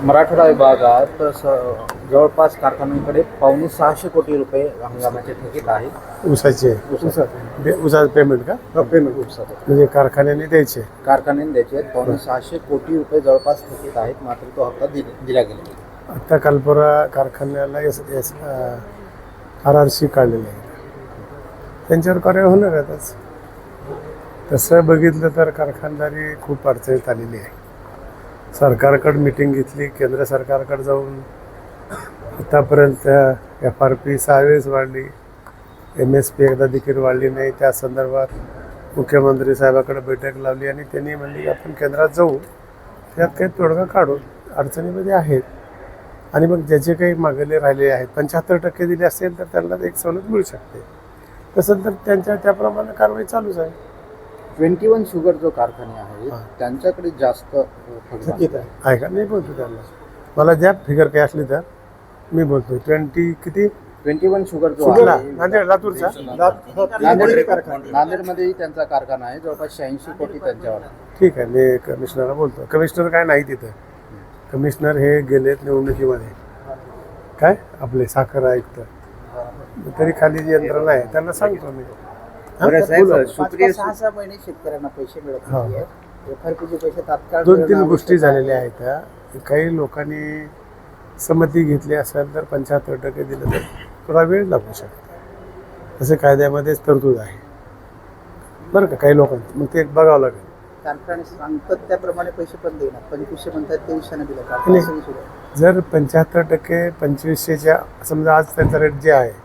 मराठवाडा विभागात जवळपास कारखान्यांकडे 650 कोटी रुपये हंगामाचे थकीत आहेत. उसाचं पेमेंट का? पेमेंट उपसाचं म्हणजे कारखान्याने द्यायचे. कारखान्याने द्यायचे आहेत. 650 कोटी रुपये जवळपास थकीत आहेत. मात्र तो हप्ता दिला गेला. आता कालपुरा कारखान्याला RRC काढलेलं आहे. त्यांच्यावर कार्यवाही होणार आहेतच. तसं बघितलं तर कारखानदारी खूप अडचणीत आलेली आहे. सरकारकडे मिटिंग घेतली, केंद्र सरकारकडे जाऊन आतापर्यंत FRP 6 वेळेस वाढली, MSP एकदा देखील वाढली नाही. त्या संदर्भात मुख्यमंत्री साहेबाकडे बैठक लावली आणि त्यांनी म्हणले की आपण केंद्रात जाऊ, त्यात काही तोडगा काढू, अडचणीमध्ये आहेत. आणि मग ज्याचे काही मागले राहिले आहेत 75% दिले असेल तर त्यांना एक सवलत मिळू शकते. तसं तर त्याप्रमाणे कारवाई चालूच आहे. 21 शुगर जो कारखाने आहेत त्यांच्याकडे जास्त थकीत आहे. आहे का? नाही बोलतो त्यांना, मला ज्या फिगर काही असली तर मी बोलतो. 21 शुगर जो आहे नांदेड लातूरचा नांदेडमध्येही त्यांचा कारखाना आहे. जवळपास 86 कोटी त्यांच्यावर आहे. ठीक आहे, मी कमिशनरला बोलतो. कमिशनर काय नाही तिथं. कमिशनर हे गेलेत निवडणुकीमध्ये, काय आपले साखर आयुक्त, तरी खाली जी यंत्रणा आहे त्यांना सांगतो मी. सुप्रिया 6 महिने शेतकऱ्यांना पैसे मिळत नाही. FRPचे पैसे तात्काळ 2-3 गोष्टी झालेल्या आहेत. काही लोकांनी संमती घेतली असेल तर 75% दिलं तर थोडा वेळ लागू शकतो. तसे कायद्यामध्येच तरतूद आहे बरं का. काही लोकांचं मग ते बघावं लागेल. कारखाने सांगतात त्याप्रमाणे पैसे पण देणार. 2500 म्हणतात 2300 दिले. जर 75% 2500च्या समजा आज त्यांचा रेट जे आहे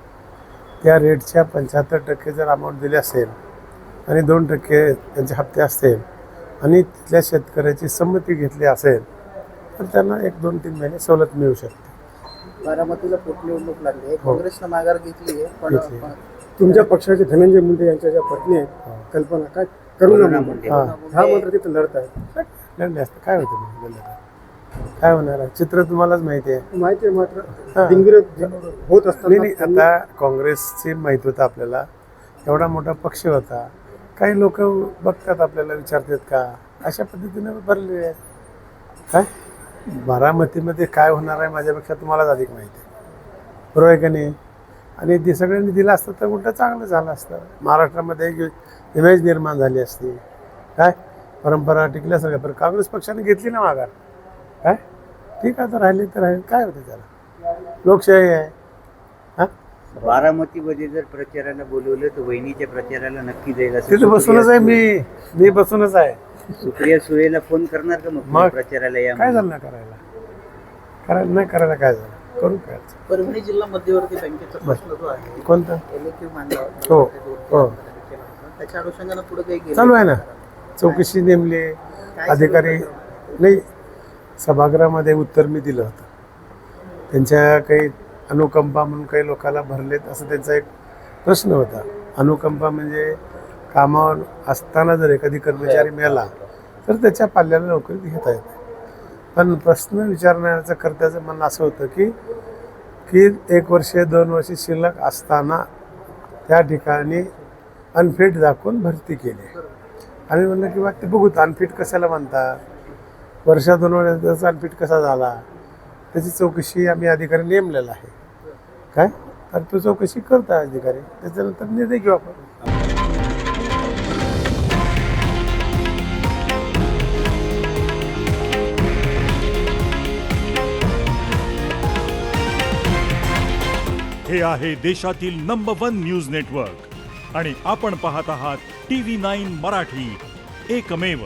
त्या रेटच्या 75% जर अमाऊंट दिली असेल आणि 2% त्यांचे हप्ते असतील आणि तिथल्या शेतकऱ्याची संमती घेतली असेल तर त्यांना 1-2-3 महिने सवलत मिळू शकते. बारामतीला पोटनिवडणूक लागली आहे. काँग्रेसनं माघार घेतली आहे. पण तुमच्या पक्षाचे धनंजय मुंडे यांच्या ज्या पत्नी आहेत कल्पना काय करुणा मुंडे हा मात्र तिथं लढत आहेत. लढले असतं काय होतं मग लढलं काय होणार आहे? चित्र तुम्हालाच माहिती आहे. माहिती आहे मात्र बिनविरोध होत असताना नाही. आता काँग्रेसचे माहीत होतं आपल्याला, एवढा मोठा पक्ष होता. काही लोक बघतात आपल्याला, विचारतात का, अशा पद्धतीने भरलेले आहेत. काय बारामतीमध्ये काय होणार आहे माझ्यापेक्षा तुम्हालाच अधिक माहिती आहे, बरोबर आहे का नाही? आणि ते सगळ्यांनी दिलं असतं तर उलटं चांगलं झालं असतं. महाराष्ट्रामध्ये एक इमेज निर्माण झाली असती. काय परंपरा टिकल्यासारख्या. पण काँग्रेस पक्षाने घेतली ना माघार. काय ठीक आहे, तर राहिले तर राहिले, काय होते त्याला, लोकशाही आहे. हां, बारामतीमध्ये जर प्रचाराला बोलवलं तर वहिनीच्या प्रचाराला नक्की जाईल. तिथे बसूनच आहे मी बसूनच आहे. सुप्रिया सुळेला फोन करणार का मग प्रचाराला? या काय झालं ना नाही करायला काय झालं, करू काय. परभणी जिल्हा मध्यवर्ती बँकेचा प्रश्न जो आहे कोणता? हो, हो, त्याच्या अनुषंगाने पुढे काही चालू आहे ना. चौकशी नेमली अधिकारी. नाही, सभागृहामध्ये उत्तर मी दिलं होतं. त्यांच्या काही अनुकंपा म्हणून काही लोकांना भरलेत असं त्यांचा एक प्रश्न होता. अनुकंपा म्हणजे कामावर असताना जर एखादी कर्मचारी मिळाला तर त्याच्या पाल्याला नोकरी घेता येते. पण प्रश्न विचारण्याचं कर्त्याचं म्हणणं असं होतं की 1 वर्ष 2 वर्ष शिल्लक असताना त्या ठिकाणी अनफिट दाखवून भरती केली. आम्ही म्हणलं की बा ते बघू, अनफिट कशाला म्हणतात, 1-2 वर्षाचा अनफिट कसा झाला, त्याची चौकशी आम्ही अधिकारी नेमलेला आहे. काय तर तो चौकशी करता अधिकारी, त्याच्यानंतर निर्णय घेऊ आपण. हे आहे देशातील नंबर 1 न्यूज नेटवर्क आणि आपण पाहत आहात TV9 मराठी, एकमेव.